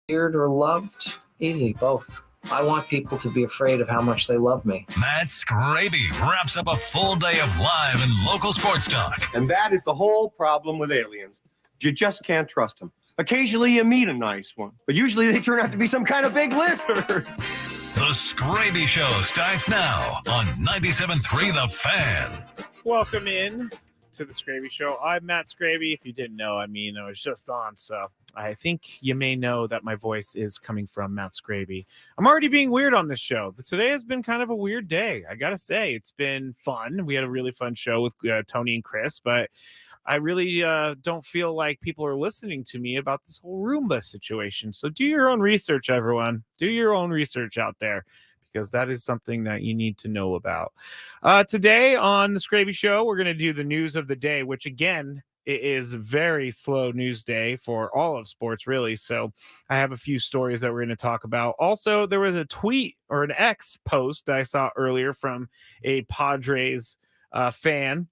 feared or loved? Easy, both. I want people to be afraid of how much they love me. Matt Skraby wraps up a full day of live and local sports talk. And that is the whole problem with aliens. You just can't trust them. Occasionally you meet a nice one, but usually they turn out to be some kind of big lizard. The Skraby Show starts now on 97.3 The Fan. Welcome in to the Skraby Show. I'm Matt Skraby. If you didn't know, I was just on, so I think you may know that my voice is coming from Matt Skraby. I'm already being weird on this show. Today has been kind of a weird day. I gotta say, it's been fun. We had a really fun show with Tony and Chris, but I really don't feel like people are listening to me about this whole Roomba situation. So do your own research, everyone. Do your own research out there, because that is something that you need to know about. Today on the Skraby Show, we're going to do the news of the day, which again, it is very slow news day for all of sports, really. So I have a few stories that we're going to talk about. Also, there was a tweet or an X post that I saw earlier from a Padres fan,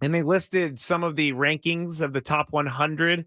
and they listed some of the rankings of the top 100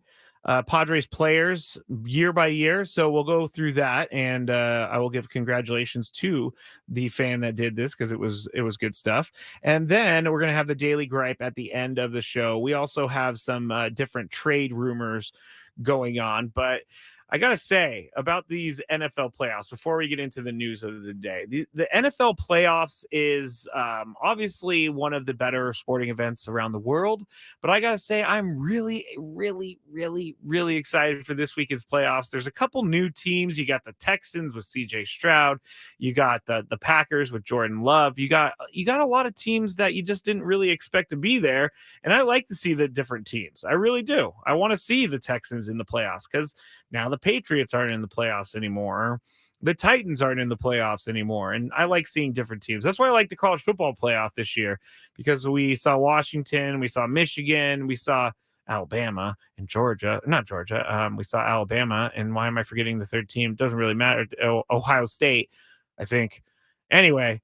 Padres players year by year. So we'll go through that, and I will give congratulations to the fan that did this, because it was good stuff. And then we're going to have the Daily Gripe at the end of the show. We also have some different trade rumors going on, but I got to say about these NFL playoffs, before we get into the news of the day, the NFL playoffs is obviously one of the better sporting events around the world. But I got to say, I'm really, really, really, really excited for this weekend's playoffs. There's a couple new teams. You got the Texans with CJ Stroud. You got the Packers with Jordan Love. You got a lot of teams that you just didn't really expect to be there. And I like to see the different teams. I really do. I want to see the Texans in the playoffs, because now the Patriots aren't in the playoffs anymore. The Titans aren't in the playoffs anymore. And I like seeing different teams. That's why I like the college football playoff this year, because we saw Washington, we saw Michigan, we saw Alabama and Georgia. Not Georgia. We saw Alabama. And why am I forgetting the third team? Doesn't really matter. Ohio State, I think. Anyway,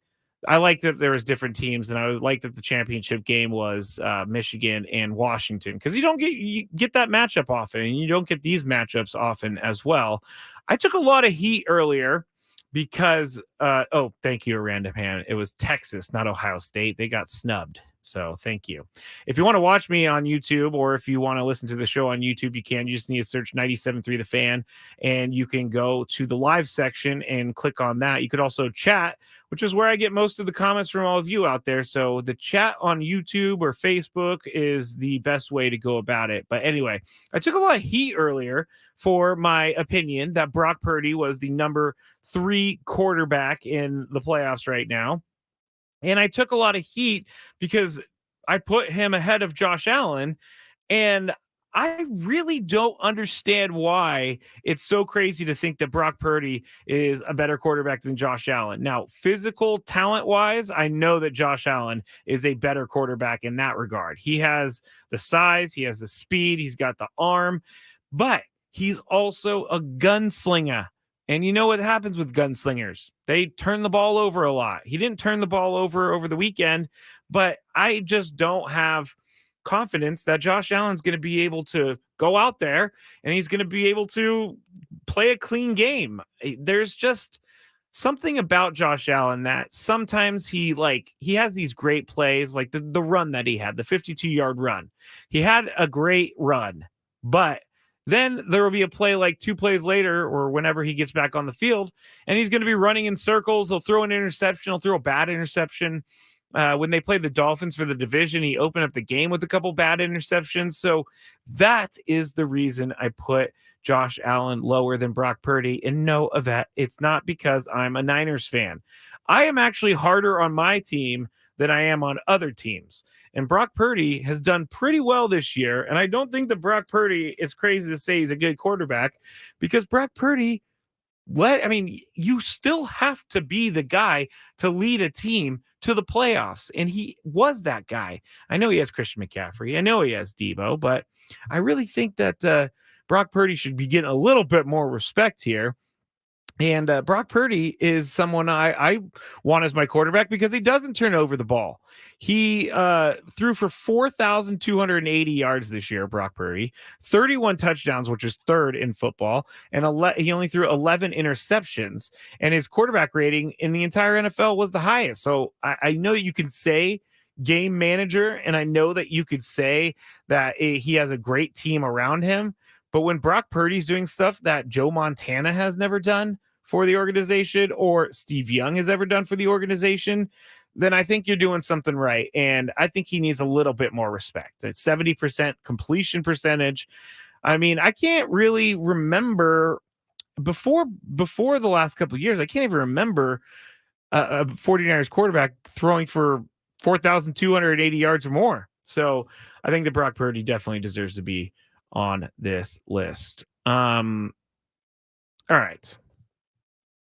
I like that there was different teams, and I like that the championship game was Michigan and Washington, because you get that matchup often, and you don't get these matchups often as well. I took a lot of heat earlier because thank you, a random hand. It was Texas, not Ohio State. They got snubbed. So thank you. If you want to watch me on YouTube, or if you want to listen to the show on YouTube, you can. You just need to search 97.3 The Fan, and you can go to the live section and click on that. You could also chat, which is where I get most of the comments from all of you out there. So the chat on YouTube or Facebook is the best way to go about it. But anyway, I took a lot of heat earlier for my opinion that Brock Purdy was the number 3 quarterback in the playoffs right now. And I took a lot of heat because I put him ahead of Josh Allen. And I really don't understand why it's so crazy to think that Brock Purdy is a better quarterback than Josh Allen. Now, physical talent-wise, I know that Josh Allen is a better quarterback in that regard. He has the size, he has the speed, he's got the arm, but he's also a gunslinger. And you know what happens with gunslingers? They turn the ball over a lot. He didn't turn the ball over the weekend, but I just don't have confidence that Josh Allen's going to be able to go out there and he's going to be able to play a clean game. There's just something about Josh Allen that sometimes he has these great plays, like the run that he had, the 52-yard run. He had a great run, but then there will be a play like 2 plays later, or whenever he gets back on the field, and he's going to be running in circles. He'll throw an interception. He'll throw a bad interception. When they played the Dolphins for the division, he opened up the game with a couple bad interceptions. So that is the reason I put Josh Allen lower than Brock Purdy. And no, Yvette, it's not because I'm a Niners fan. I am actually harder on my team than I am on other teams. And Brock Purdy has done pretty well this year. And I don't think that Brock Purdy, it's crazy to say he's a good quarterback, because Brock Purdy, you still have to be the guy to lead a team to the playoffs. And he was that guy. I know he has Christian McCaffrey. I know he has Debo, but I really think that Brock Purdy should be getting a little bit more respect here. And Brock Purdy is someone I want as my quarterback because he doesn't turn over the ball. He threw for 4,280 yards this year, Brock Purdy, 31 touchdowns, which is third in football, and he only threw 11 interceptions. And his quarterback rating in the entire NFL was the highest. So I know you can say game manager, and I know that you could say that he has a great team around him. But when Brock Purdy's doing stuff that Joe Montana has never done for the organization or Steve Young has ever done for the organization, then I think you're doing something right. And I think he needs a little bit more respect. It's 70% completion percentage. I mean, I can't really remember before the last couple of years, I can't even remember a 49ers quarterback throwing for 4,280 yards or more. So I think that Brock Purdy definitely deserves to be on this list. All right.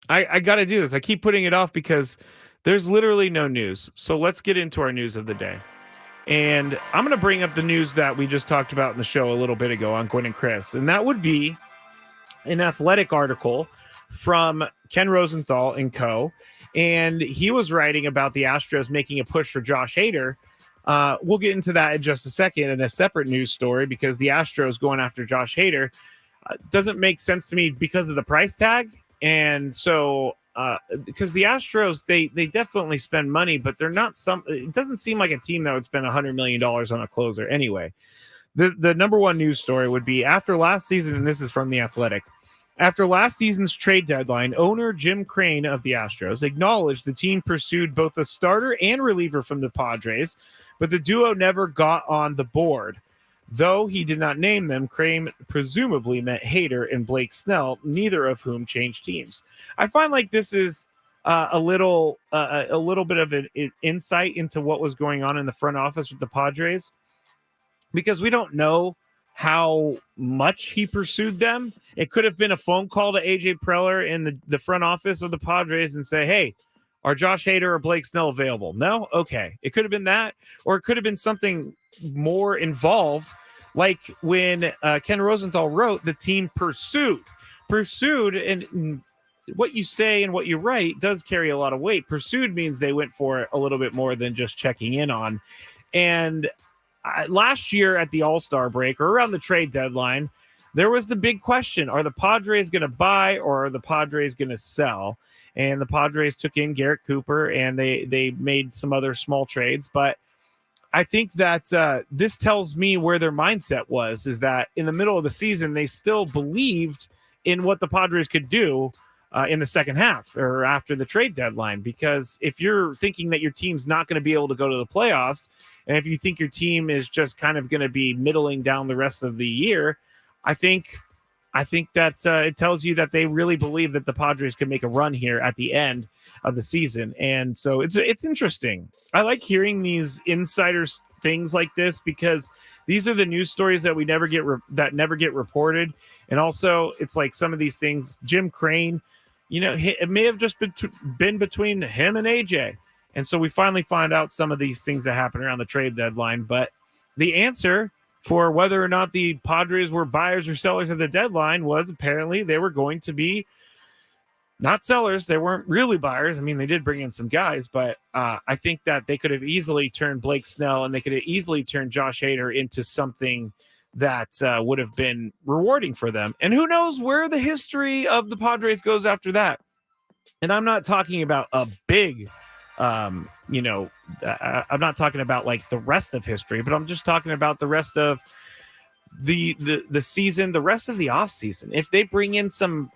I got to do this. I keep putting it off because there's literally no news. So let's get into our news of the day. And I'm going to bring up the news that we just talked about in the show a little bit ago on Gwen and Chris. And that would be an Athletic article from Ken Rosenthal and co. And he was writing about the Astros making a push for Josh Hader. We'll get into that in just a second in a separate news story, because the Astros going after Josh Hader doesn't make sense to me because of the price tag. And so because the Astros, they definitely spend money, but they're not it doesn't seem like a team that would spend $100 million on a closer anyway. The number one news story would be after last season, and this is from The Athletic. After last season's trade deadline, owner Jim Crane of the Astros acknowledged the team pursued both a starter and reliever from the Padres, but the duo never got on the board. Though he did not name them, Crane presumably meant Hader and Blake Snell, neither of whom changed teams. I find like this is a little bit of an insight into what was going on in the front office with the Padres, because we don't know how much he pursued them. It could have been a phone call to AJ Preller in the front office of the Padres and say, hey, are Josh Hader or Blake Snell available? No? Okay. It could have been that, or it could have been something more involved, like when Ken Rosenthal wrote, the team pursued, and what you say and what you write does carry a lot of weight. Pursued means they went for it a little bit more than just checking in on. And last year at the All-Star break, or around the trade deadline, there was the big question: are the Padres going to buy, or are the Padres going to sell? And the Padres took in Garrett Cooper, and they made some other small trades. But I think that this tells me where their mindset was, is that in the middle of the season, they still believed in what the Padres could do in the second half or after the trade deadline. Because if you're thinking that your team's not going to be able to go to the playoffs, and if you think your team is just kind of going to be middling down the rest of the year, I think that it tells you that they really believe that the Padres could make a run here at the end of the season. And so it's interesting. I like hearing these insiders things like this, because these are the news stories that we never get never get reported. And also, it's like some of these things, Jim Crane, it may have just been between him and AJ. And so we finally find out some of these things that happen around the trade deadline. But the answer for whether or not the Padres were buyers or sellers at the deadline was apparently they were going to be not sellers. They weren't really buyers. I mean, they did bring in some guys, but I think that they could have easily turned Blake Snell and they could have easily turned Josh Hader into something that would have been rewarding for them. And who knows where the history of the Padres goes after that. And I'm not talking about a big, I'm not talking about like the rest of history, but I'm just talking about the rest of the season, the rest of the off season. If they bring in some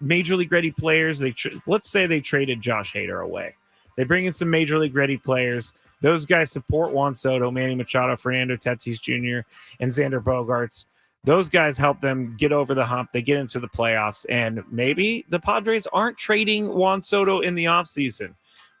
major league ready players, let's say they traded Josh Hader away. They bring in some major league ready players. Those guys support Juan Soto, Manny Machado, Fernando Tatis Jr., and Xander Bogaerts. Those guys help them get over the hump. They get into the playoffs, and maybe the Padres aren't trading Juan Soto in the offseason.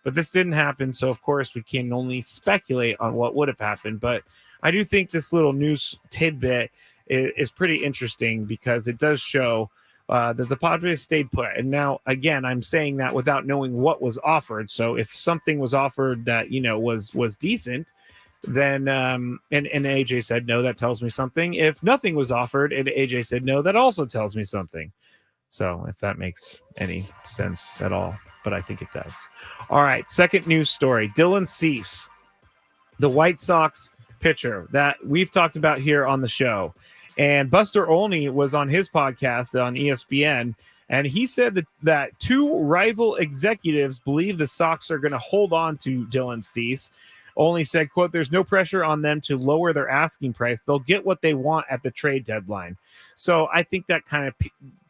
But this didn't happen, so of course we can only speculate on what would have happened. But I do think this little news tidbit is pretty interesting, because it does show that the Padres stayed put. And now, again, I'm saying that without knowing what was offered. So if something was offered that, was decent, then and AJ said no, that tells me something. If nothing was offered and AJ said no, that also tells me something. So if that makes any sense at all, but I think it does. All right, second news story. Dylan Cease the White Sox pitcher that we've talked about here on the show. And Buster Olney was on his podcast on ESPN, and he said that two rival executives believe the Sox are going to hold on to Dylan Cease. Olney said, quote, "There's no pressure on them to lower their asking price. They'll get what they want at the trade deadline." So I think that kind of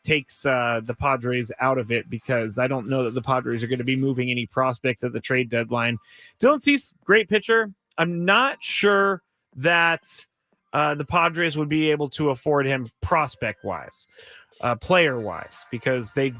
takes the Padres out of it, because I don't know that the Padres are going to be moving any prospects at the trade deadline. Dylan Cease, great pitcher. I'm not sure that the Padres would be able to afford him prospect-wise, player-wise, because they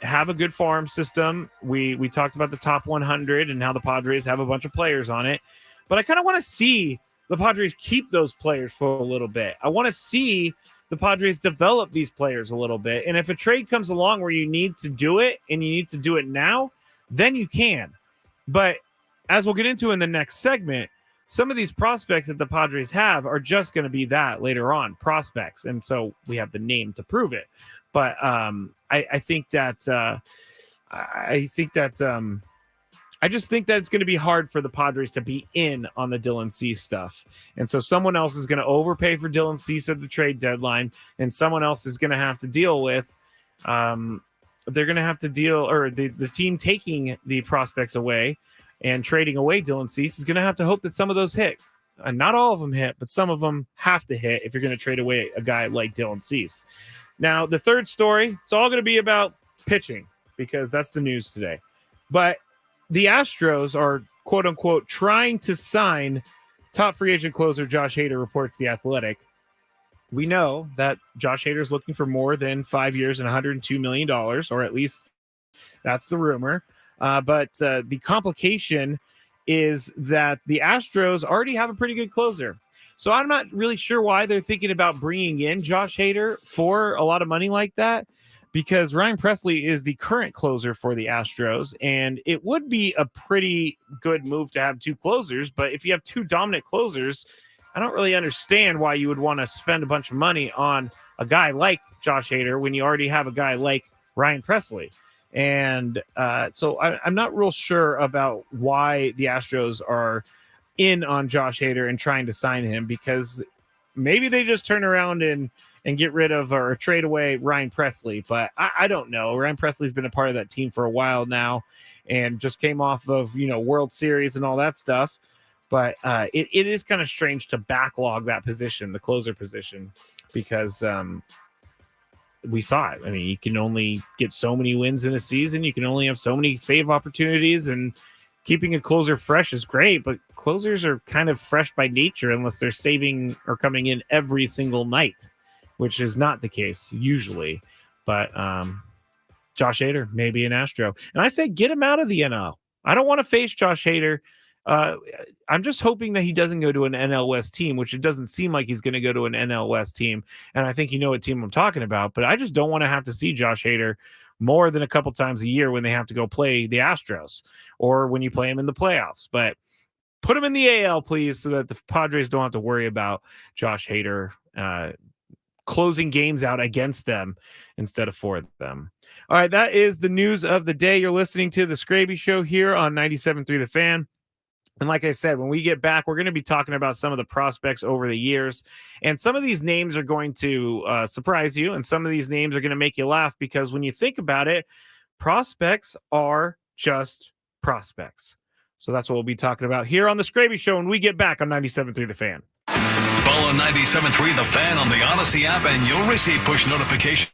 have a good farm system. We talked about the top 100 and how the Padres have a bunch of players on it. But I kind of want to see the Padres keep those players for a little bit. I want to see the Padres develop these players a little bit. And if a trade comes along where you need to do it and you need to do it now, then you can. But as we'll get into in the next segment, some of these prospects that the Padres have are just going to be that later on, prospects. And so we have the name to prove it. But I think that I just think that it's going to be hard for the Padres to be in on the Dylan Cease stuff. And so someone else is going to overpay for Dylan Cease at the trade deadline, and someone else is going to have to deal with they're going to have to deal, or the team taking the prospects away and trading away Dylan Cease is going to have to hope that some of those hit. Not all of them hit, but some of them have to hit if you're going to trade away a guy like Dylan Cease. Now, the third story, it's all going to be about pitching, because that's the news today. But the Astros are, quote unquote, trying to sign top free agent closer Josh Hader, reports The Athletic. We know that Josh Hader is looking for more than 5 years and $102 million, or at least that's the rumor. But the complication is that the Astros already have a pretty good closer. So I'm not really sure why they're thinking about bringing in Josh Hader for a lot of money like that, because Ryan Presley is the current closer for the Astros, and it would be a pretty good move to have two closers. But if you have two dominant closers, I don't really understand why you would want to spend a bunch of money on a guy like Josh Hader when you already have a guy like Ryan Presley. And so I'm not real sure about why the Astros are in on Josh Hader and trying to sign him, because maybe they just turn around and get rid of or trade away Ryan Presley. But I don't know. Ryan Presley's been a part of that team for a while now and just came off of, World Series and all that stuff. But it is kind of strange to backlog that position, the closer position, because we saw it. I mean, you can only get so many wins in a season. You can only have so many save opportunities, and keeping a closer fresh is great, but closers are kind of fresh by nature unless they're saving or coming in every single night, which is not the case usually. But Josh Hader, maybe an Astro. And I say get him out of the NL. I don't want to face Josh Hader. I'm just hoping that he doesn't go to an NL West team, which it doesn't seem like he's going to go to an NL West team. And I think you know what team I'm talking about, but I just don't want to have to see Josh Hader more than a couple times a year when they have to go play the Astros or when you play him in the playoffs. But put him in the AL, please, so that the Padres don't have to worry about Josh Hader closing games out against them instead of for them. All right, that is the news of the day. You're listening to the Skraby Show here on 97.3 The Fan. And like I said, when we get back, we're going to be talking about some of the prospects over the years. And some of these names are going to surprise you. And some of these names are going to make you laugh, because when you think about it, prospects are just prospects. So that's what we'll be talking about here on the Skraby Show when we get back on 97.3 The Fan. Follow 97.3 The Fan on the Odyssey app, and you'll receive push notifications.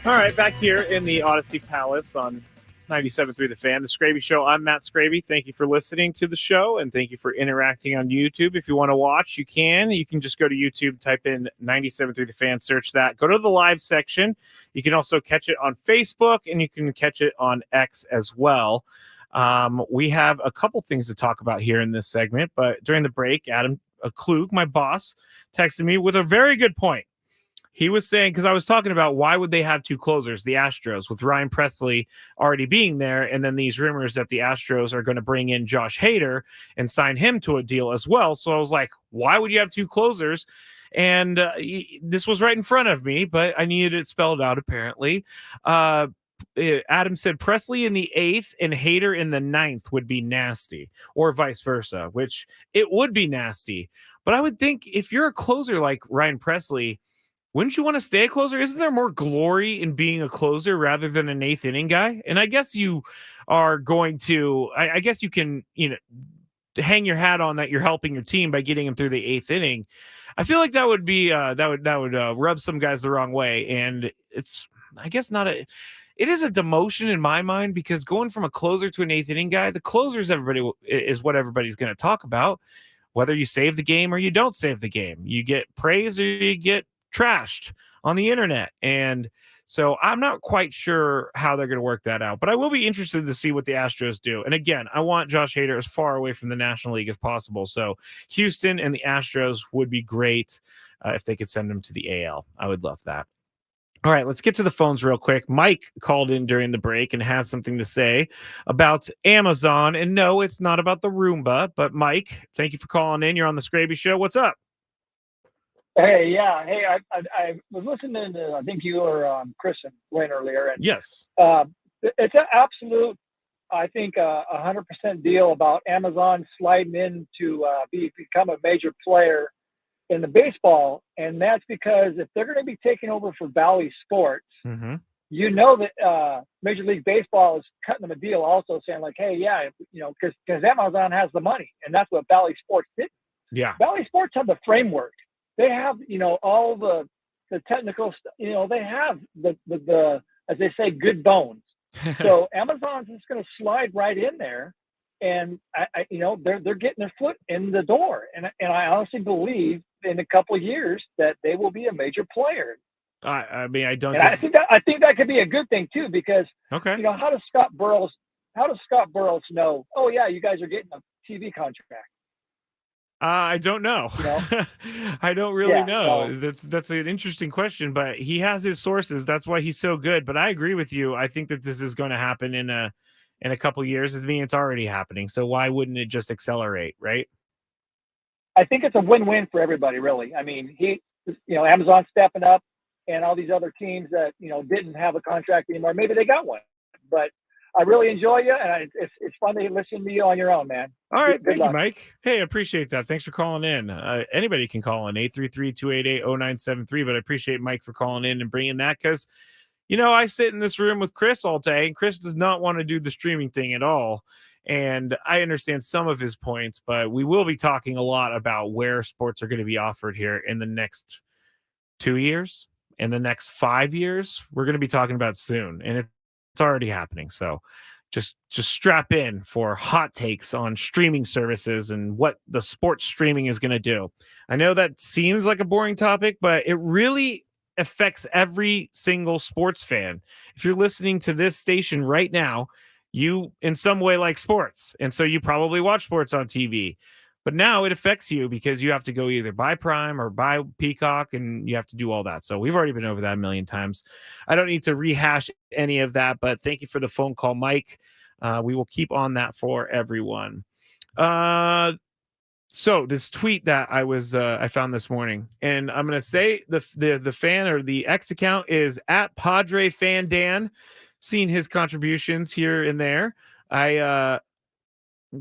All right, back here in the Odyssey Palace on 97.3 The Fan, the Skraby Show. I'm Matt Skraby. Thank you for listening to the show, and thank you for interacting on YouTube. If you want to watch, you can. You can just go to YouTube, type in 97.3 The Fan, search that. Go to the live section. You can also catch it on Facebook, and you can catch it on X as well. We have a couple things to talk about here in this segment, but during the break, Adam Klug, my boss, texted me with a very good point. He was saying, because I was talking about why would they have two closers, the Astros, with Ryan Presley already being there, and then these rumors that the Astros are going to bring in Josh Hader and sign him to a deal as well. So I was like, why would you have two closers? And this was right in front of me, but I needed it spelled out apparently. Adam said Presley in the 8th and Hader in the 9th would be nasty, or vice versa, which it would be nasty. But I would think if you're a closer like Ryan Presley, wouldn't you want to stay a closer? Isn't there more glory in being a closer rather than an 8th inning guy? And I guess you are going to, I guess you can, hang your hat on that you're helping your team by getting him through the 8th inning. I feel like that would be, that would rub some guys the wrong way. And it's, I guess it is a demotion in my mind, because going from a closer to an 8th inning guy, the closers is what everybody's going to talk about. Whether you save the game or you don't save the game, you get praise or you get trashed on the internet. And so I'm not quite sure how they're going to work that out, but I will be interested to see what the Astros do. And again, I want Josh Hader as far away from the National League as possible. So Houston and the Astros would be great if they could send him to the AL. I would love that. All right, let's get to the phones real quick. Mike called in during the break and has something to say about Amazon. And no, it's not about the Roomba, but Mike, thank you for calling in. You're on the Skraby Show. What's up? Hey, yeah. Hey, I was listening to, I think you or Chris and Glenn earlier. And, yes. It's an absolute, I think, 100% deal about Amazon sliding in to become a major player in the baseball. And that's because if they're going to be taking over for Bally Sports, you know that Major League Baseball is cutting them a deal also, saying like, hey, yeah, because Amazon has the money. And that's what Bally Sports did. Yeah. Bally Sports have the framework. They have, all the technical stuff. They have the as they say, good bones. So Amazon's just going to slide right in there, and they're getting their foot in the door. And I honestly believe in a couple of years that they will be a major player. I mean, I don't. And I think that could be a good thing too, because okay, how does Scott Burrows know? Oh yeah, you guys are getting a TV contract. I don't know. I don't really know. So, that's an interesting question, but he has his sources. That's why he's so good. But I agree with you. I think that this is going to happen in a couple of years. I mean, it's already happening. So why wouldn't it just accelerate, right? I think it's a win-win for everybody, really. I mean, Amazon stepping up, and all these other teams that didn't have a contract anymore, maybe they got one. But I really enjoy you, and it's fun to listen to you on your own, man. All right, thank you, Mike. Hey, I appreciate that. Thanks for calling in. Anybody can call in 833-288-0973, but I appreciate Mike for calling in and bringing that, because, I sit in this room with Chris all day, and Chris does not want to do the streaming thing at all. And I understand some of his points, but we will be talking a lot about where sports are going to be offered here in the next 2 years, in the next 5 years. We're going to be talking about soon, and it's already happening. So just strap in for hot takes on streaming services and what the sports streaming is going to do. I know that seems like a boring topic, but it really affects every single sports fan. If you're listening to this station right now, you in some way like sports. And so you probably watch sports on TV. But now it affects you because you have to go either buy Prime or buy Peacock, and you have to do all that. So we've already been over that a million times. I don't need to rehash any of that, but thank you for the phone call, Mike. We will keep on that for everyone. So this tweet that I found this morning, and I'm going to say the fan or the X account is at Padre Fan Dan. Seen his contributions here and there. I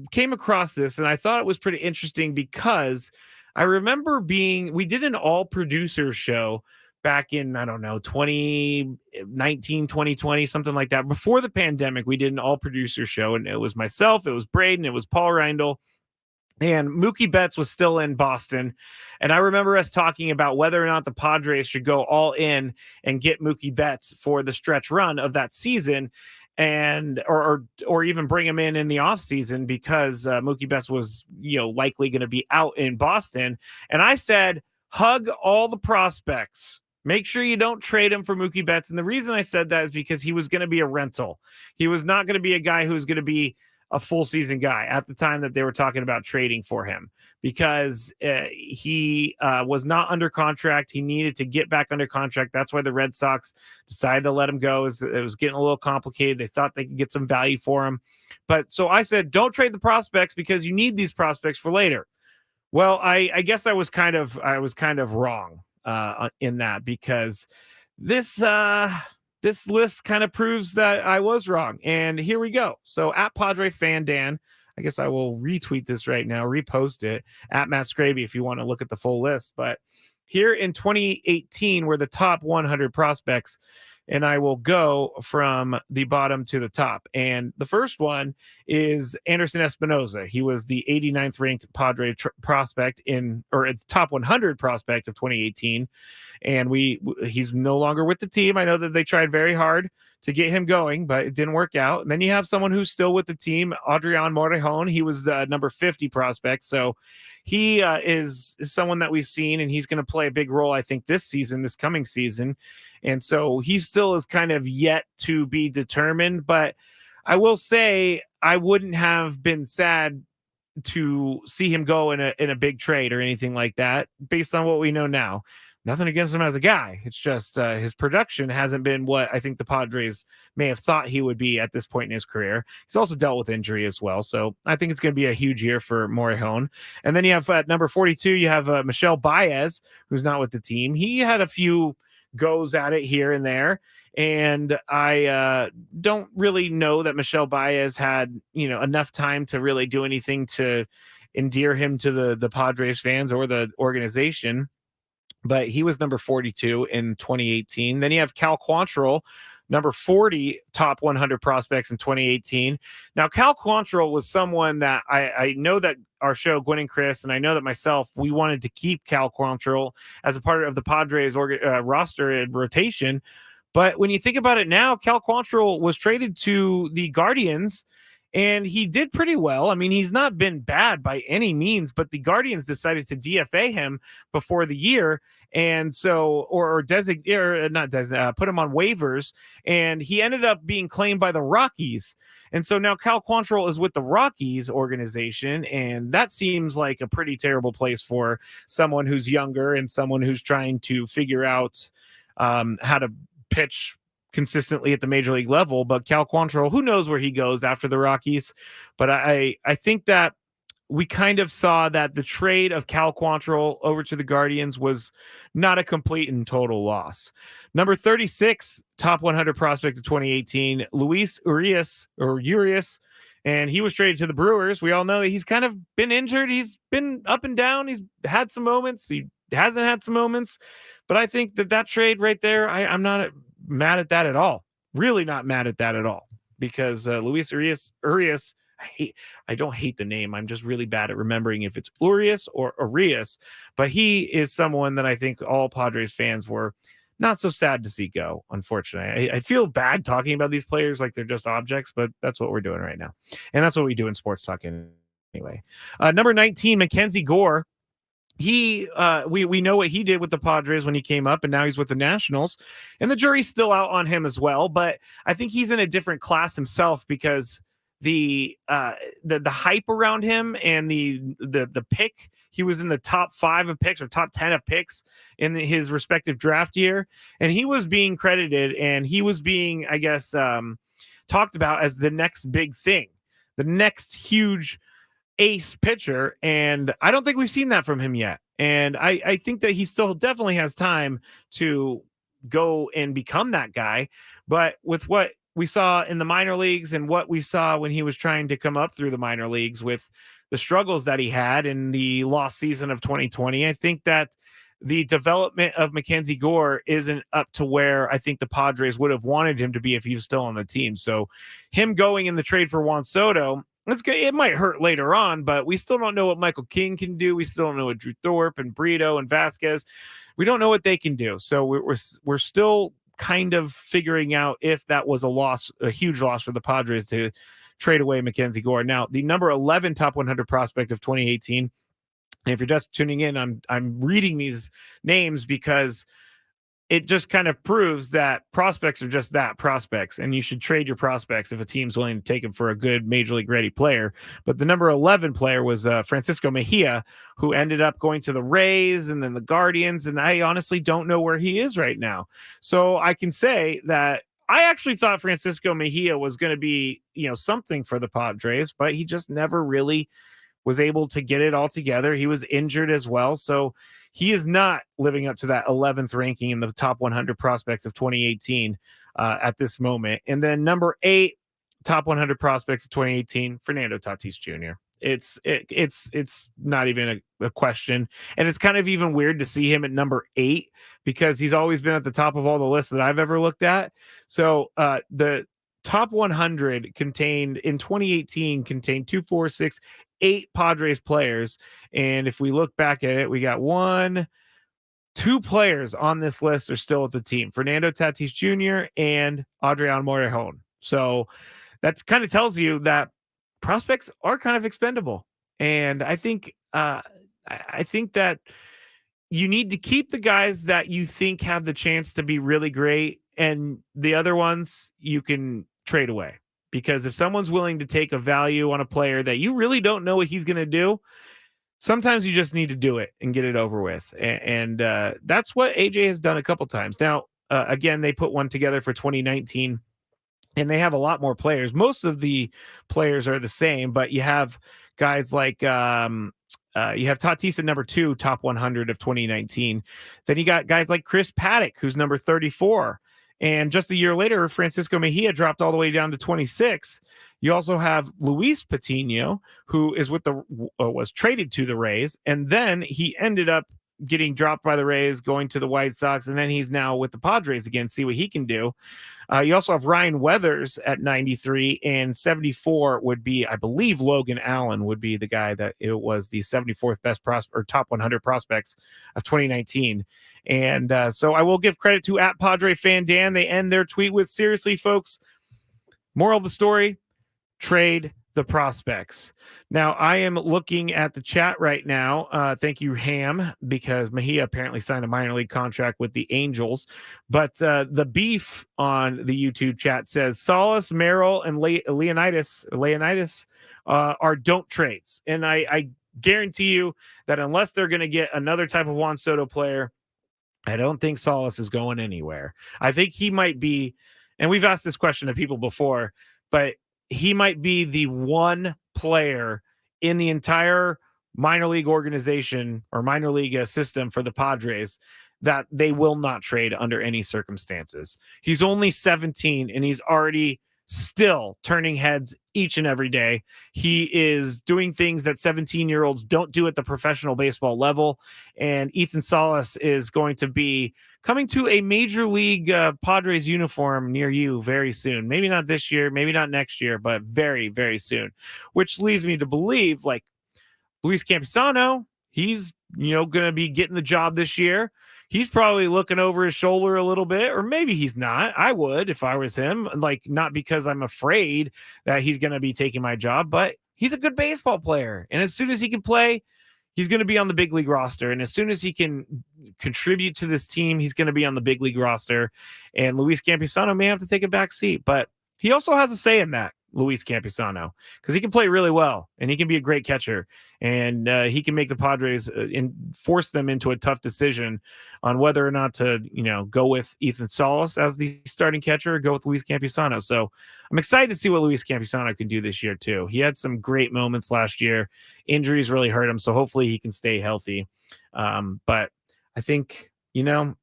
came across this and I thought it was pretty interesting because I remember we did an all producers show back in, 2019, 2020, something like that. Before the pandemic, we did an all producer show, and it was myself, it was Braden, it was Paul Reindl. And Mookie Betts was still in Boston. And I remember us talking about whether or not the Padres should go all in and get Mookie Betts for the stretch run of that season, and or even bring him in the offseason, because Mookie Betts was, likely going to be out in Boston. And I said, hug all the prospects. Make sure you don't trade him for Mookie Betts. And the reason I said that is because he was going to be a rental. He was not going to be a guy who was going to be a full season guy at the time that they were talking about trading for him, because he was not under contract. He needed to get back under contract. That's why the Red Sox decided to let him go. It was getting a little complicated. They thought they could get some value for him. But so I said, don't trade the prospects, because you need these prospects for later. Well, I guess I was kind of wrong in that, because this list kind of proves that I was wrong. And here we go. So at Padre Fan Dan, I guess I will retweet this right now, repost it at Matt Skraby if you want to look at the full list. But here in 2018 were the top 100 prospects, and I will go from the bottom to the top. And the first one is Anderson Espinoza. He was the 89th ranked Padre prospect it's top 100 prospect of 2018. And he's no longer with the team. I know that they tried very hard to get him going, but it didn't work out. And then you have someone who's still with the team, Adrian Morejon. He was number 50 prospect. So he is someone that we've seen, and he's going to play a big role, I think, this coming season. And so he still is kind of yet to be determined. But I will say I wouldn't have been sad to see him go in a big trade or anything like that, based on what we know now. Nothing against him as a guy. It's just his production hasn't been what I think the Padres may have thought he would be at this point in his career. He's also dealt with injury as well. So I think it's going to be a huge year for Morejon. And then you have at number 42, you have Michel Baez, who's not with the team. He had a few goes at it here and there. And I don't really know that Michel Baez had, enough time to really do anything to endear him to the Padres fans or the organization. But he was number 42 in 2018. Then you have Cal Quantrill, number 40 top 100 prospects in 2018. Now, Cal Quantrill was someone that I know that our show, Gwen and Chris, and I know that myself, we wanted to keep Cal Quantrill as a part of the Padres roster and rotation. But when you think about it now, Cal Quantrill was traded to the Guardians, and he did pretty well. I mean, he's not been bad by any means, but the Guardians decided to DFA him before the year. And so, put him on waivers, and he ended up being claimed by the Rockies. And so now Cal Quantrill is with the Rockies organization, and that seems like a pretty terrible place for someone who's younger and someone who's trying to figure out how to pitch consistently at the major league level. But Cal Quantrill, who knows where he goes after the Rockies. But I think that we kind of saw that the trade of Cal Quantrill over to the Guardians was not a complete and total loss. Number 36, top 100 prospect of 2018, Luis Urias, and he was traded to the Brewers. We all know that he's kind of been injured. He's been up and down. He's had some moments. He hasn't had some moments. But I think that trade right there, I'm not mad at that at all. Really not mad at that at all. Because Luis Urias, I don't hate the name. I'm just really bad at remembering if it's Urias or Urias. But he is someone that I think all Padres fans were not so sad to see go, unfortunately. I feel bad talking about these players like they're just objects, but that's what we're doing right now. And that's what we do in sports talk anyway. Number 19, Mackenzie Gore. We know what he did with the Padres when he came up, and now he's with the Nationals, and the jury's still out on him as well. But I think he's in a different class himself, because the hype around him and the pick, he was in the top 5 of picks or top 10 of picks in his respective draft year, and he was being credited, and he was being, I guess, talked about as the next big thing, the next huge ace pitcher. And I don't think we've seen that from him yet. And I think that he still definitely has time to go and become that guy. But with what we saw in the minor leagues and what we saw when he was trying to come up through the minor leagues with the struggles that he had in the lost season of 2020, I think that the development of Mackenzie Gore isn't up to where I think the Padres would have wanted him to be if he was still on the team. So him going in the trade for Juan Soto, That's good. It might hurt later on, but we still don't know what Michael King can do. We still don't know what Drew Thorpe and Brito and Vasquez. We don't know what they can do. So we're still kind of figuring out if that was a huge loss for the Padres to trade away Mackenzie Gore. Now, the number 11 top 100 prospect of 2018. And if you're just tuning in, I'm reading these names because it just kind of proves that prospects are just that, prospects, and you should trade your prospects if a team's willing to take them for a good major league ready player. But the number 11 player was Francisco Mejia, who ended up going to the Rays and then the Guardians, and I honestly don't know where he is right now. So I can say that I actually thought Francisco Mejia was going to be, something for the Padres, but he just never really was able to get it all together. He was injured as well, so he is not living up to that 11th ranking in the top 100 prospects of 2018 at this moment. And then number 8 top 100 prospects of 2018, Fernando Tatis Jr. It's not even a question, and it's kind of even weird to see him at number 8 because he's always been at the top of all the lists that I've ever looked at. So the top 100 contained 2, 4, 6, 8 Padres players. And if we look back at it, we got 2 players on this list are still with the team, Fernando Tatis Jr. and Adrian Morejon. So that kind of tells you that prospects are kind of expendable. And I think that you need to keep the guys that you think have the chance to be really great, and the other ones you can trade away. Because if someone's willing to take a value on a player that you really don't know what he's going to do, sometimes you just need to do it and get it over with. And that's what AJ has done a couple times. Now, again, they put one together for 2019, and they have a lot more players. Most of the players are the same, but you have guys like you have Tatis at number 2, top 100 of 2019. Then you got guys like Chris Paddock, who's number 34. And just a year later, Francisco Mejia dropped all the way down to 26. You also have Luis Patino, who is with was traded to the Rays, and then he ended up getting dropped by the Rays, going to the White Sox, and then he's now with the Padres again. See what he can do. You also have Ryan Weathers at 93, and 74 would be, I believe, Logan Allen would be the guy that it was the 74th best or top 100 prospects of 2019. And so I will give credit to @PadreFanDan. They end their tweet with, seriously, folks, moral of the story, trade the prospects. Now, I am looking at the chat right now. Thank you, Ham, because Mejia apparently signed a minor league contract with the Angels. But the beef on the YouTube chat says Salas, Merrill, and Leonidas are don't trades. And I guarantee you that unless they're going to get another type of Juan Soto player, I don't think Salas is going anywhere. I think he might be, and we've asked this question to people before, but he might be the one player in the entire minor league organization or minor league system for the Padres that they will not trade under any circumstances. He's only 17 and he's already still turning heads each and every day. He is doing things that 17-year-olds don't do at the professional baseball level. And Ethan Salas is going to be coming to a major league Padres uniform near you very soon. Maybe not this year, maybe not next year, but very, very soon, which leads me to believe like Luis Campusano, he's, going to be getting the job this year. He's probably looking over his shoulder a little bit, or maybe he's not. I would if I was him, like not because I'm afraid that he's going to be taking my job, but he's a good baseball player. And as soon as he can play, he's going to be on the big league roster. And as soon as he can contribute to this team, he's going to be on the big league roster. And Luis Campusano may have to take a back seat, but he also has a say in that, Luis Campusano, because he can play really well and he can be a great catcher, and he can make the Padres force them into a tough decision on whether or not to, go with Ethan Salas as the starting catcher or go with Luis Campusano. So I'm excited to see what Luis Campusano can do this year too. He had some great moments last year. Injuries really hurt him, so hopefully he can stay healthy. But I think,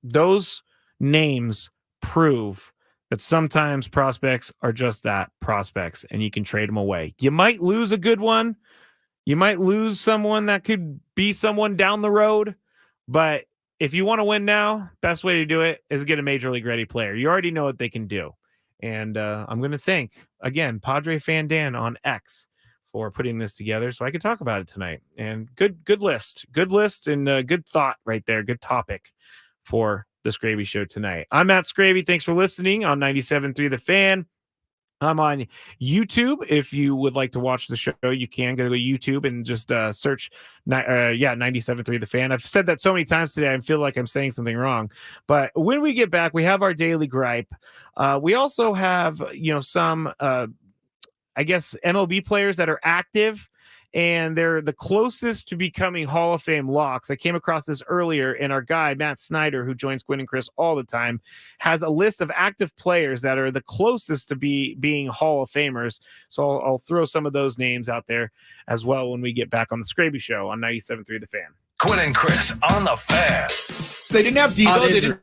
those names prove that sometimes prospects are just that, prospects, and you can trade them away. You might lose a good one. You might lose someone that could be someone down the road. But if you want to win now, best way to do it is get a major league ready player. You already know what they can do. And I'm going to thank, again, Padre Fan Dan on X for putting this together so I could talk about it tonight. And good list, and good thought right there. Good topic for the Skraby Show tonight. I'm Matt Skraby. Thanks for listening on 97.3 The Fan. I'm on YouTube. If you would like to watch the show, you can go to YouTube and just search 97.3 The Fan. I've said that so many times today, I feel like I'm saying something wrong. But when we get back, we have our daily gripe. We also have, some, I guess, MLB players that are active, and they're the closest to becoming Hall of Fame locks. I came across this earlier, and our guy, Matt Snyder, who joins Quinn and Chris all the time, has a list of active players that are the closest to being Hall of Famers. So I'll throw some of those names out there as well when we get back on the Skraby Show on 97.3 The Fan. Quinn and Chris on the Fan. They didn't have Devo. They didn't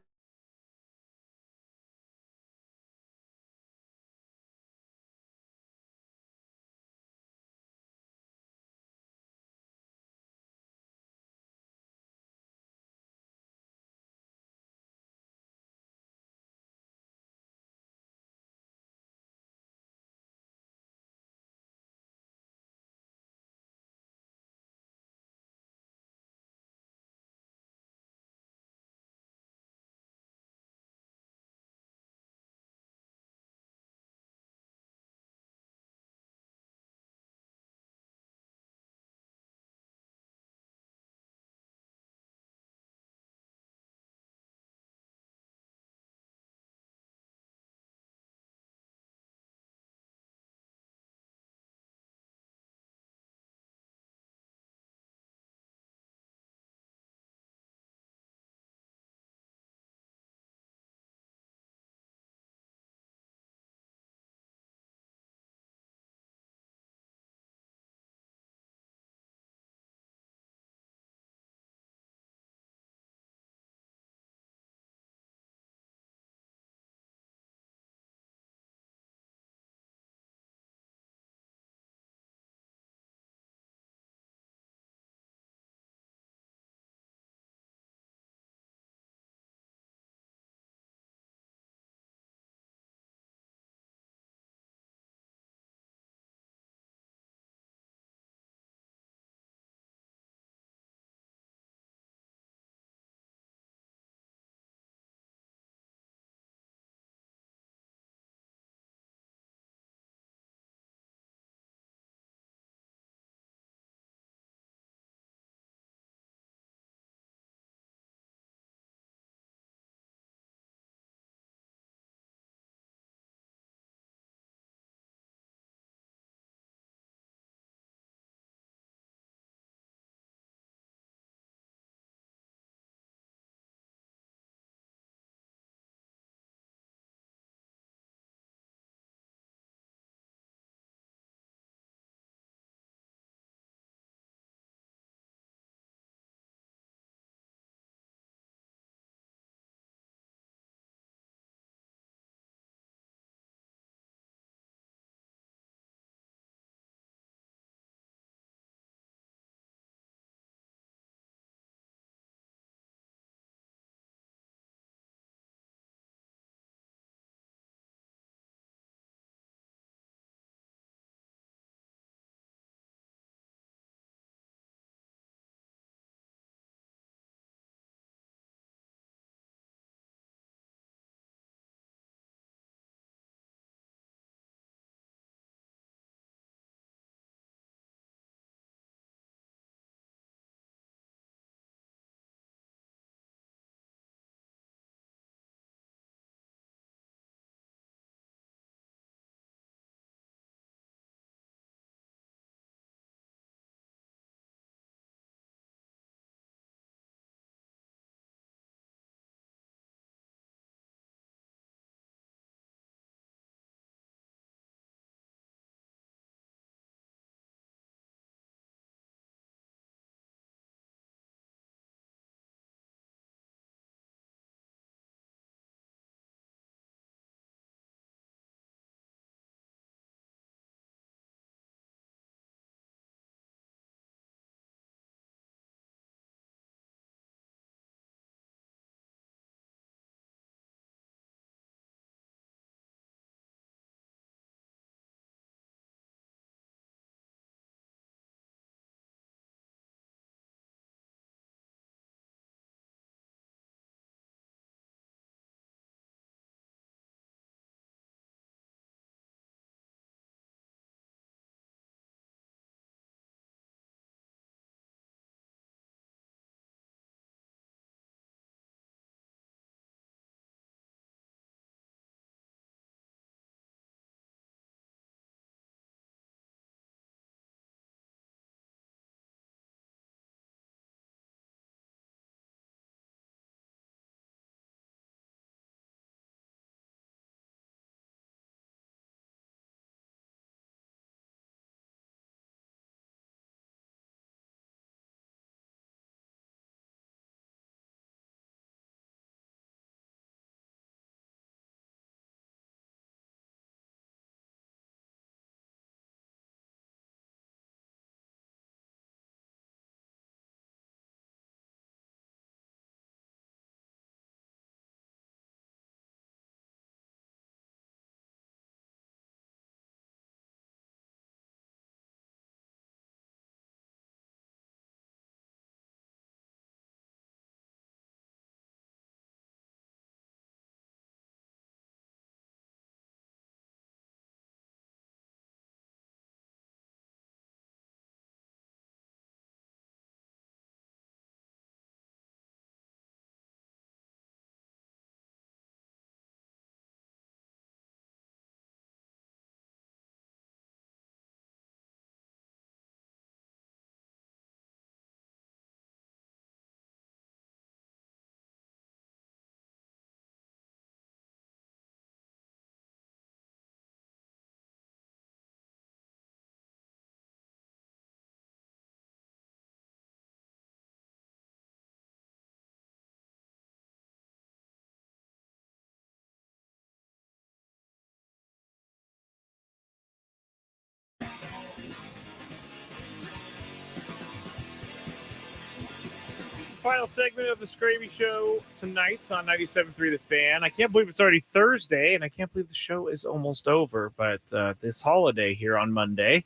final segment of the Skraby Show tonight on 97.3 The Fan. I can't believe it's already Thursday, and I can't believe the show is almost over. But this holiday here on Monday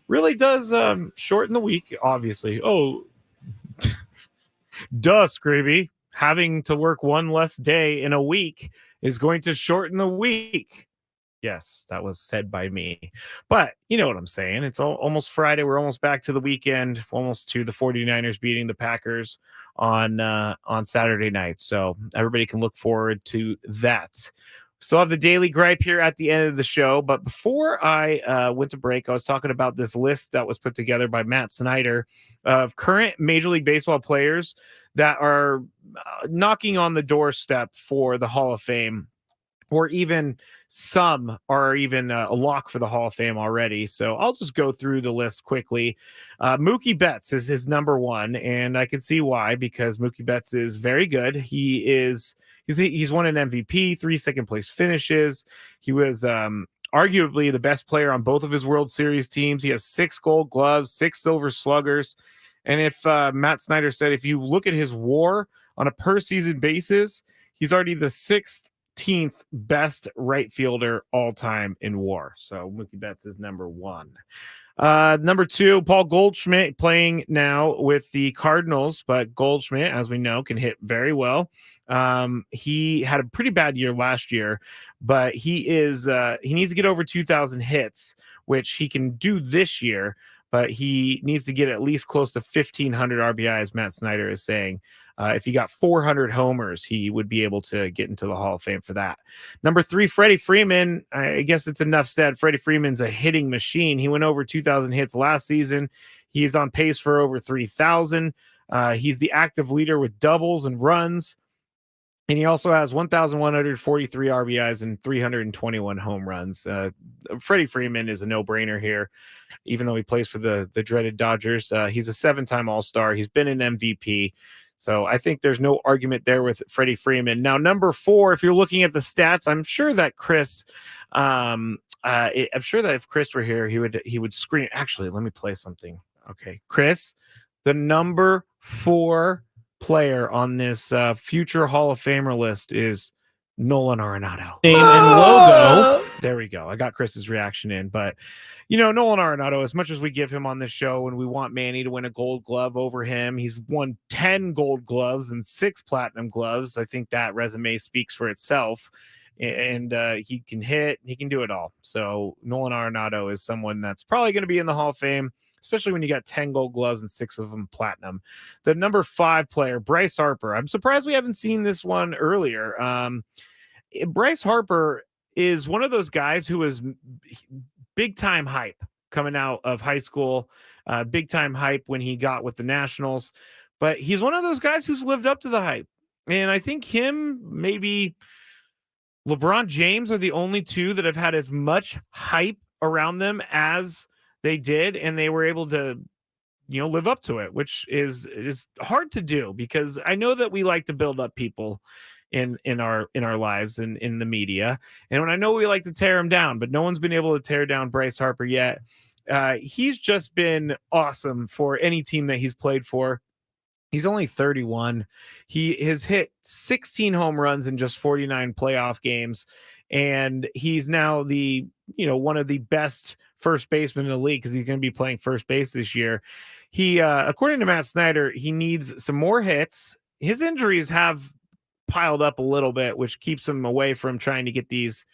really does shorten the week, obviously. Oh, duh, Skraby. Having to work one less day in a week is going to shorten the week. Yes, that was said by me. But you know what I'm saying. It's almost Friday. We're almost back to the weekend, almost to the 49ers beating the Packers on Saturday night. So everybody can look forward to that. Still have the daily gripe here at the end of the show. But before I went to break, I was talking about this list that was put together by Matt Snyder of current Major League Baseball players that are knocking on the doorstep for the Hall of Fame, or even some are even a lock for the Hall of Fame already. So I'll just go through the list quickly. Mookie Betts is his number one, and I can see why, because Mookie Betts is very good. He's won an MVP, 3 second place finishes. He was arguably the best player on both of his World Series teams. He has 6 Gold Gloves, 6 Silver Sluggers. And if Matt Snyder said, if you look at his WAR on a per season basis, he's already the 16th best right fielder all time in WAR. So Mookie Betts is number one. Number 2, Paul Goldschmidt, playing now with the Cardinals, but Goldschmidt, as we know, can hit very well. He had a pretty bad year last year, but he needs to get over 2,000 hits, which he can do this year, but he needs to get at least close to 1,500 RBIs, Matt Snyder is saying. If he got 400 homers, he would be able to get into the Hall of Fame for that. Number 3, Freddie Freeman. I guess it's enough said. Freddie Freeman's a hitting machine. He went over 2,000 hits last season. He's on pace for over 3,000. He's the active leader with doubles and runs. And he also has 1,143 RBIs and 321 home runs. Freddie Freeman is a no-brainer here, even though he plays for the dreaded Dodgers. He's a 7-time All-Star. He's been an MVP. So I think there's no argument there with Freddie Freeman. Now, number 4, if you're looking at the stats, I'm sure that Chris, I'm sure that if Chris were here, he would scream. Actually, let me play something. Okay, Chris, the number 4 player on this future Hall of Famer list is Nolan Arenado. Name and logo. There we go. I got Chris's reaction in, but Nolan Arenado, as much as we give him on this show and we want Manny to win a Gold Glove over him, he's won 10 Gold Gloves and 6 Platinum Gloves. I think that resume speaks for itself, and he can hit, he can do it all. So Nolan Arenado is someone that's probably going to be in the Hall of Fame, especially when you got 10 Gold Gloves and 6 of them Platinum. The number 5 player, Bryce Harper. I'm surprised we haven't seen this one earlier. Bryce Harper is one of those guys who was big time hype coming out of high school, big time hype when he got with the Nationals, but he's one of those guys who's lived up to the hype. And I think him, maybe LeBron James, are the only two that have had as much hype around them as they did, and they were able to live up to it, which is hard to do, because I know that we like to build up people in our lives and in the media, and when I know we like to tear him down, but no one's been able to tear down Bryce Harper yet. He's just been awesome for any team that he's played for. He's only 31. He has hit 16 home runs in just 49 playoff games, and he's now the one of the best first basemen in the league, because he's going to be playing first base this year. He, according to Matt Snyder, he needs some more hits. His injuries have piled up a little bit, which keeps him away from trying to get these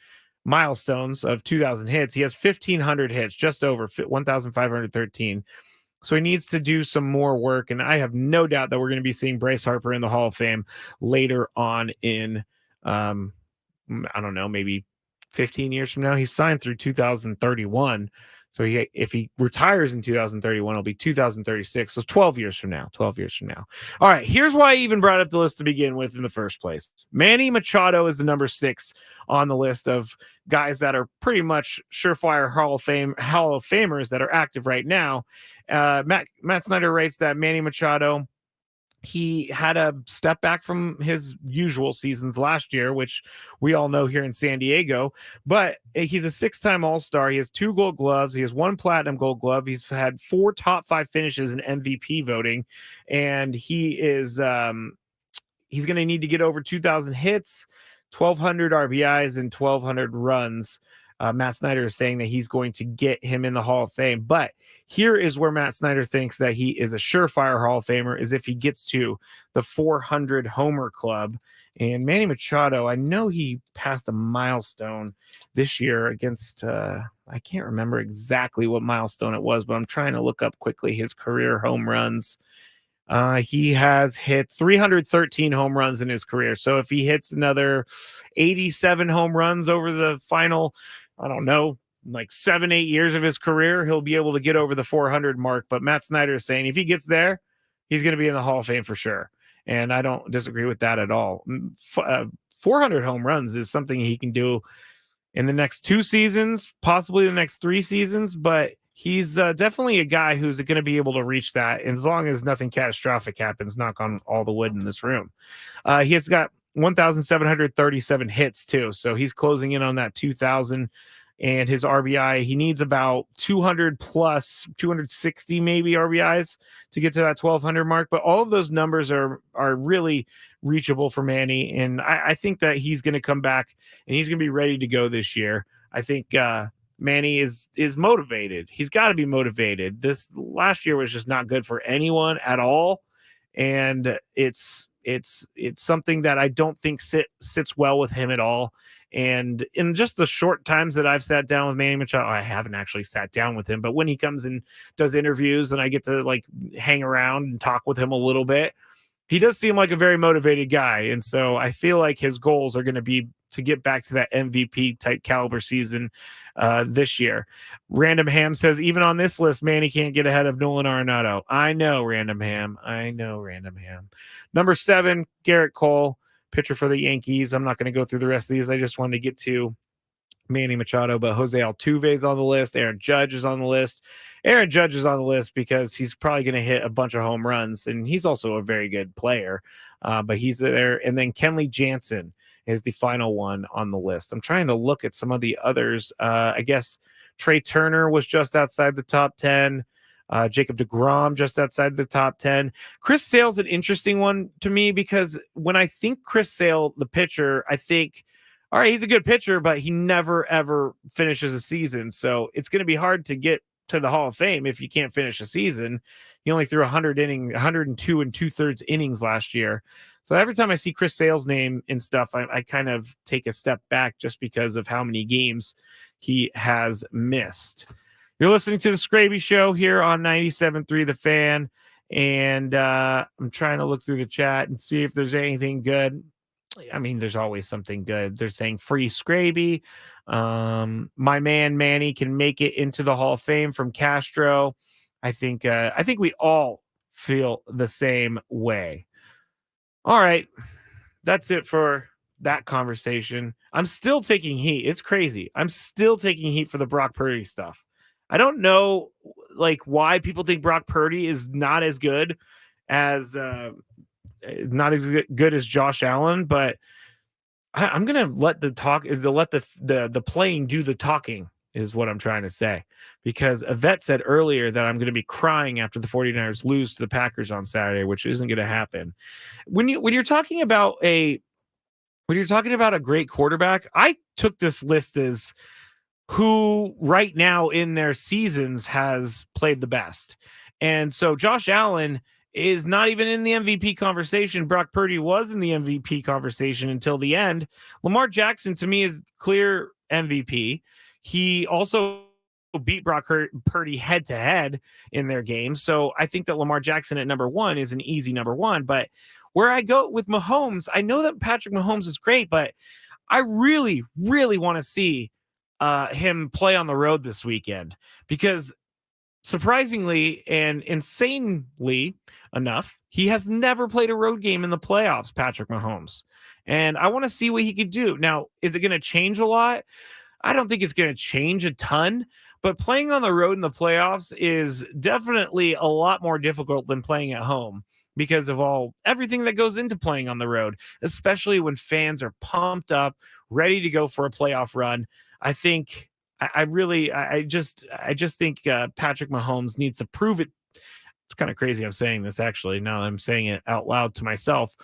milestones of 2,000 hits. He has 1,500 hits, just over 1,513. So he needs to do some more work, and I have no doubt that we're going to be seeing Bryce Harper in the Hall of Fame later on in, I don't know, maybe 15 years from now. He's signed through 2031. So if he retires in 2031, it'll be 2036. So 12 years from now. All right, here's why I even brought up the list to begin with in the first place. Manny Machado is the number 6 on the list of guys that are pretty much surefire Hall of Famers that are active right now. Matt Snyder writes that Manny Machado he had a step back from his usual seasons last year, which we all know here in San Diego. But he's a 6-time All-Star. He has 2 Gold Gloves. He has 1 Platinum Gold Glove. He's had 4 top 5 finishes in MVP voting, and he is he's going to need to get over 2,000 hits, 1,200 RBIs, and 1,200 runs. Matt Snyder is saying that he's going to get him in the Hall of Fame. But here is where Matt Snyder thinks that he is a surefire Hall of Famer, is if he gets to the 400 homer club. And Manny Machado, I know he passed a milestone this year against, I can't remember exactly what milestone it was, but I'm trying to look up quickly his career home runs. He has hit 313 home runs in his career. So if he hits another 87 home runs over the final, I don't know, like 7-8 years of his career, he'll be able to get over the 400 mark. But Matt Snyder is saying if he gets there, he's going to be in the Hall of Fame for sure. And I don't disagree with that at all. 400 home runs is something he can do in the next 2 seasons, possibly the next 3 seasons, but he's definitely a guy who's going to be able to reach that as long as nothing catastrophic happens, knock on all the wood in this room. He has got 1,737 hits too. So he's closing in on that 2,000, and his RBI, he needs about 200 plus 260 maybe RBIs to get to that 1,200 mark. But all of those numbers are really reachable for Manny. And I think that he's going to come back and he's going to be ready to go this year. I think, Manny is motivated. He's got to be motivated. This last year was just not good for anyone at all, and it's something that I don't think sits well with him at all. And in just the short times that I've sat down with Manny Machado, I haven't actually sat down with him, but when he comes and does interviews and I get to like hang around and talk with him a little bit, he does seem like a very motivated guy. And so I feel like his goals are going to be to get back to that MVP type caliber season this year. Random Ham says, even on this list, Manny can't get ahead of Nolan Arenado. I know, Random Ham. Number 7, Garrett Cole, pitcher for the Yankees. I'm not going to go through the rest of these. I just wanted to get to Manny Machado, but Jose Altuve is on the list. Aaron Judge is on the list. Aaron Judge is on the list because he's probably going to hit a bunch of home runs, and he's also a very good player, but he's there. And then Kenley Jansen is the final one on the list. I'm trying to look at some of the others. I guess Trey Turner was just outside the top 10. Jacob deGrom just outside the top 10. Chris Sale's an interesting one to me because when I think Chris Sale, the pitcher, I think, all right, he's a good pitcher, but he never, ever finishes a season. So it's going to be hard to get to the Hall of Fame if you can't finish a season. He only threw 102 and 2/3 innings last year. So every time I see Chris Sale's name and stuff, I kind of take a step back just because of how many games he has missed. You're listening to the Skraby Show here on 97.3 The Fan. And I'm trying to look through the chat and see if there's anything good. I mean, there's always something good. They're saying free Skraby. My man Manny can make it into the Hall of Fame from Castro. I think we all feel the same way. All right. That's it for that conversation. I'm still taking heat. It's crazy. I'm still taking heat for the Brock Purdy stuff. I don't know like why people think Brock Purdy is not as good as Josh Allen, but I'm gonna let the playing do the talking is what I'm trying to say, because Yvette said earlier that I'm going to be crying after the 49ers lose to the Packers on Saturday, which isn't going to happen. When you're talking about a great quarterback, I took this list as who right now in their seasons has played the best. And so Josh Allen is not even in the MVP conversation. Brock Purdy was in the MVP conversation until the end. Lamar Jackson, to me, is clear MVP. He also beat Brock Purdy head-to-head in their game. So I think that Lamar Jackson at number 1 is an easy number 1. But where I go with Mahomes, I know that Patrick Mahomes is great, but I really, really want to see him play on the road this weekend, because surprisingly and insanely enough, he has never played a road game in the playoffs, Patrick Mahomes. And I want to see what he could do. Now, is it going to change a lot? I don't think it's going to change a ton, but playing on the road in the playoffs is definitely a lot more difficult than playing at home. because of everything that goes into playing on the road, especially when fans are pumped up, ready to go for a playoff run. I think I just think Patrick Mahomes needs to prove it. It's kind of crazy I'm saying this, actually. Now I'm saying it out loud to myself.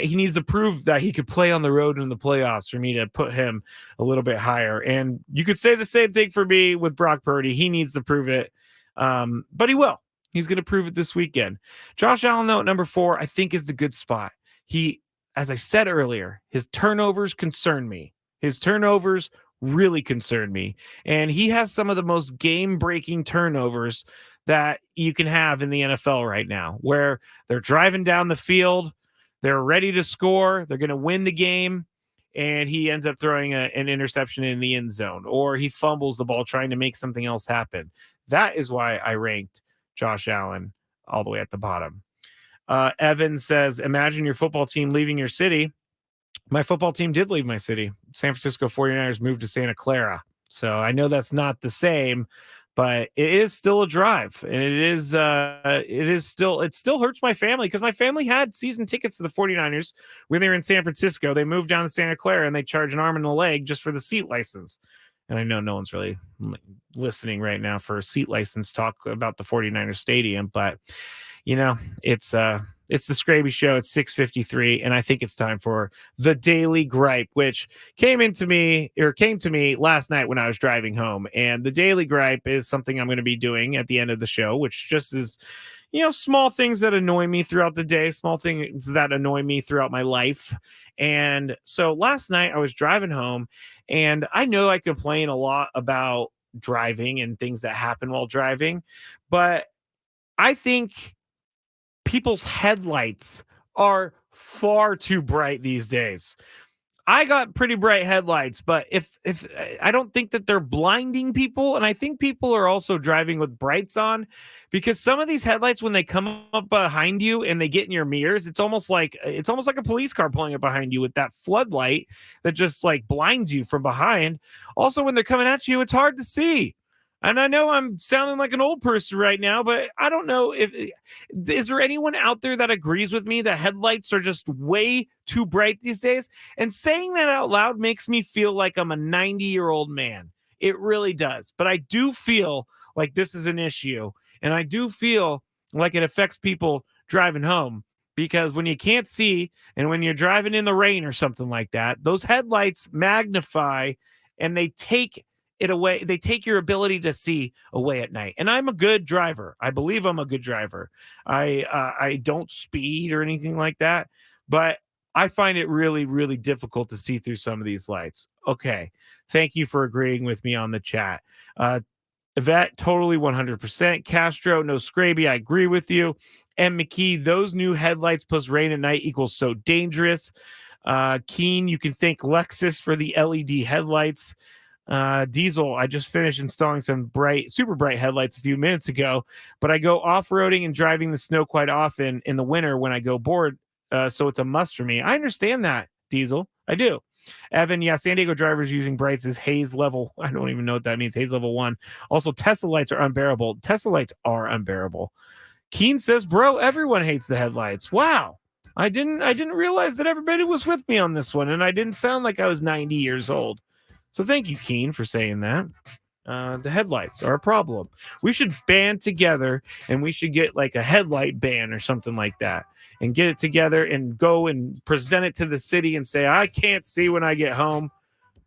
He needs to prove that he could play on the road in the playoffs for me to put him a little bit higher. And you could say the same thing for me with Brock Purdy. He needs to prove it, but he will. He's going to prove it this weekend. Josh Allen, though, at number 4, I think is the good spot. He, as I said earlier, his turnovers concern me. His turnovers really concern me. And he has some of the most game-breaking turnovers that you can have in the NFL right now, where they're driving down the field, they're ready to score, they're going to win the game, and he ends up throwing an interception in the end zone, or he fumbles the ball trying to make something else happen. That is why I ranked Josh Allen all the way at the bottom. Evan says, imagine your football team leaving your city. My football team did leave my city. San Francisco 49ers moved to Santa Clara. So I know that's not the same, but it is still a drive. And it still hurts my family, because my family had season tickets to the 49ers when they were in San Francisco. They moved down to Santa Clara and they charge an arm and a leg just for the seat license. And I know no one's really listening right now for a seat license talk about the 49ers stadium, but it's the Skraby Show at 6:53, and I think it's time for the Daily Gripe, which came to me last night when I was driving home. And the Daily Gripe is something I'm going to be doing at the end of the show, which just is, small things that annoy me throughout the day, small things that annoy me throughout my life. And so last night I was driving home, and I know I complain a lot about driving and things that happen while driving, but I think people's headlights are far too bright these days. I got pretty bright headlights, but if I don't think that they're blinding people, and I think people are also driving with brights on, because some of these headlights, when they come up behind you and they get in your mirrors, it's almost like a police car pulling up behind you with that floodlight that just like blinds you from behind. Also, when they're coming at you, it's hard to see. And I know I'm sounding like an old person right now, but I don't know is there anyone out there that agrees with me that headlights are just way too bright these days? And saying that out loud makes me feel like I'm a 90-year-old man. It really does. But I do feel like this is an issue, and I do feel like it affects people driving home, because when you can't see and when you're driving in the rain or something like that, those headlights magnify and they take it away. They take your ability to see away at night. And I'm a good driver. I believe I'm a good driver. I don't speed or anything like that, but I find it really, really difficult to see through some of these lights. Okay. Thank you for agreeing with me on the chat. Yvette, totally 100%. Castro, no Skraby, I agree with you. And McKee, those new headlights plus rain at night equals so dangerous. Keen, you can thank Lexus for the LED headlights. Diesel, I just finished installing some super bright headlights a few minutes ago, but I go off-roading and driving the snow quite often in the winter when I go bored, so it's a must for me. I understand that, Diesel. I do. Evan, yeah, San Diego drivers using brights is haze level. I don't even know what that means. Haze level 1. Also, Tesla lights are unbearable. Tesla lights are unbearable. Keen says, bro, everyone hates the headlights. Wow. I didn't realize that everybody was with me on this one, and I didn't sound like I was 90 years old. So thank you, Keen, for saying that. The headlights are a problem. We should band together, and we should get like a headlight ban or something like that, and get it together and go and present it to the city and say, I can't see when I get home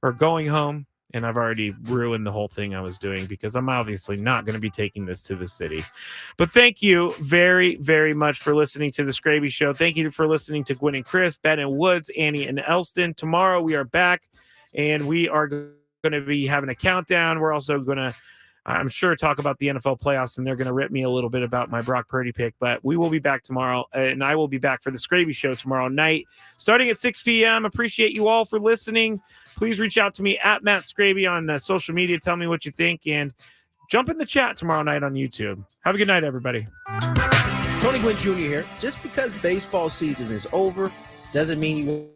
or going home. And I've already ruined the whole thing I was doing, because I'm obviously not going to be taking this to the city. But thank you very, very much for listening to the Skraby Show. Thank you for listening to Gwen and Chris, Ben and Woods, Annie and Elston. Tomorrow we are back, and we are going to be having a countdown. We're also going to, I'm sure, talk about the NFL playoffs, and they're going to rip me a little bit about my Brock Purdy pick. But we will be back tomorrow, and I will be back for the Skraby Show tomorrow night, starting at 6 p.m. Appreciate you all for listening. Please reach out to me at Matt Skraby on social media. Tell me what you think, and jump in the chat tomorrow night on YouTube. Have a good night, everybody. Tony Gwynn Jr. here. Just because baseball season is over doesn't mean you